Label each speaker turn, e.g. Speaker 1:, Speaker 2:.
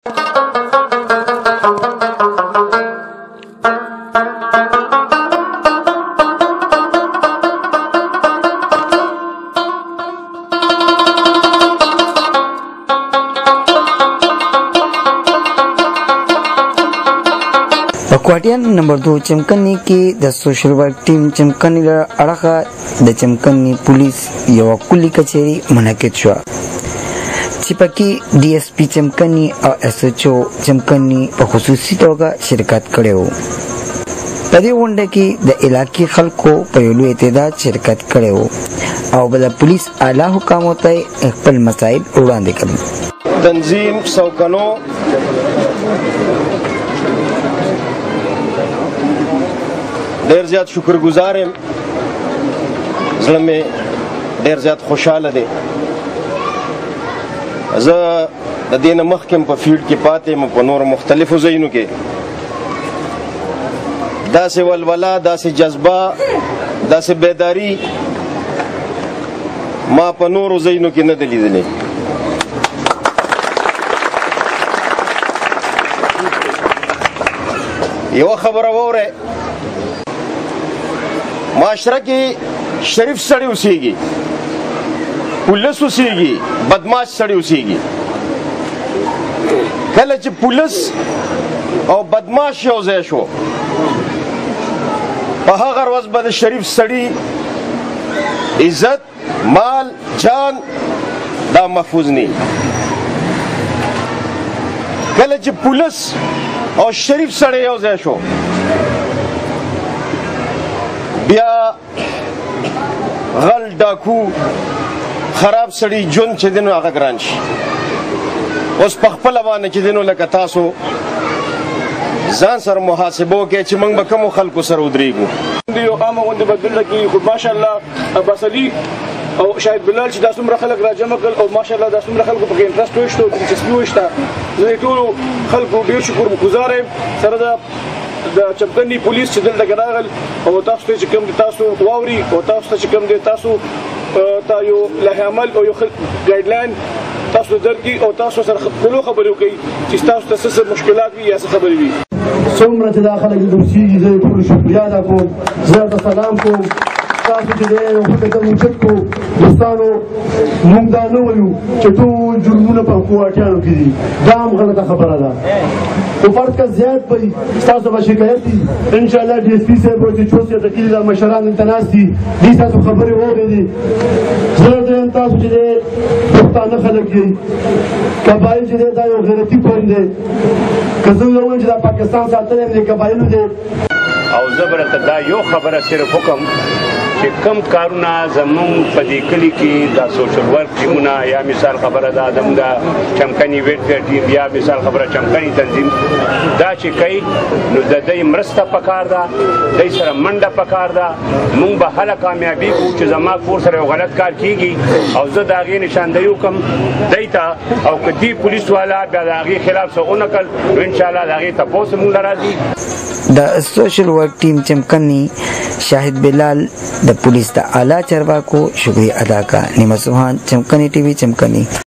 Speaker 1: क्वार्टियन नंबर 2 चमकनी की द सोशल वर्क टीम चमकनी अड़खा द चमकनी पुलिस यवा कुली कचेरी मुनक़िद शुआ चिपकी डीएसपी चमकनी और एसएचओ चमकनी पर खुसूसी तौर पर शिरकत करे हो पदी वंडे की द इलाकी खल्क को पहलू एतदाद शिरकत करे हो और बला पुलिस आला हुकाम होता है अकबल मसाइल उड़ान दिकल
Speaker 2: तंजीम सौकनो ढेर ज्यादा शुक्रगुजार हैं ज़िले में ढेर ज्यादा खुशहाल है दिन महकम पर फील्ड के पाते में पनोर मुख्तलिफ ज़ैनों के दासे वलवला दासे जज्बा दासे बेदारी माँ पनोर ज़ैनों के न दली दिले ये खबर वो रहे माशरा की शरीफ सड़ी उसीगी पुलिस उसीगी बदमाश सड़ी उसीगी कल च पुलिस और बदमाश योजेश हो पहागर वज बद शरीफ सड़ी इज्जत माल जान दा महफूज नहीं कल च पुलिस और शरीफ सड़े योजेश हो बिया गल डाकू खराब सड़ी जुन चे दिनों आगा ग्रांच उस पखपल वाने चे दिनों लगातासो जान सर मुहासिबों के चिमंग बकमो खल्को सर उदरीगु
Speaker 3: दियो आमा वंदे बदल की खुद माशाअल्लाह अब्बासली और शाहिद बिलाल ची दासुम रखलक राजमा कल और माशाअल्लाह दासुम रखल को पके इंटरेस्ट होइस्तो दिलचस्पी होइस्ता ज़ेतुलो खल्को ढेर शुक्र गुजार है सरदा द चमकनी पुलिस چې دلته راغل او تاسو ته چې کوم د تاسو واوري او تاسو ته چې کوم د تاسو تا یو له عمل او یو ګایډ لاین تاسو درکې او تاسو سره خپلو خبرو کوي چې تاسو ته څه مشکلات وي یا څه خبرې وي
Speaker 4: څومره چې داخله کې دوسیږي زه ټول شکریا ادا کوم زه سلام کوم تاسو چې د حکومت موجود کو دوستانو موږ دا نه وایو چې ټول جرمونه په کوټیانو کې دي دا هم غلطه خبره ده او فرض کا زیات پي تاسو به شکایت دي ان شاء الله ډي اس پي صاحب چې چوسه د کلی د مشران انتناسي دي تاسو خبرې وره دي زه د تاسو چې پښتانه خلک دي قبایل چې دا یو غیرتی قوم دي کزو یو چې د پاکستان ساتل دي قبایلو دي
Speaker 5: او زبرته دا یو خبره صرف حکم چې کم کارونه زمون په دې کلی کې دا سوشل ورک ټیمونه یا مثال خبره ده ادم دا چمکني ویلفیر ټیم یا مثال خبره چمکني تنظیم دا چې کوي نو د دې مرسته پکار ده د سره منډه پکار ده مونږ به هله کامیابی کو چې زما کور سره یو غلط کار کیږي او زه دا غي نشاندهي کوم دایته او کدی پولیس والا بیا دا غي خلاف څه اونکل ان شاء الله دا غي تاسو مونږ راځي
Speaker 1: د سوشل ورک ټیم چمکنی शाहिद बिलाल द पुलिस द आला चरवा को शुक्रिया अदा का निमा सुहान चमकनी टीवी चमकनी।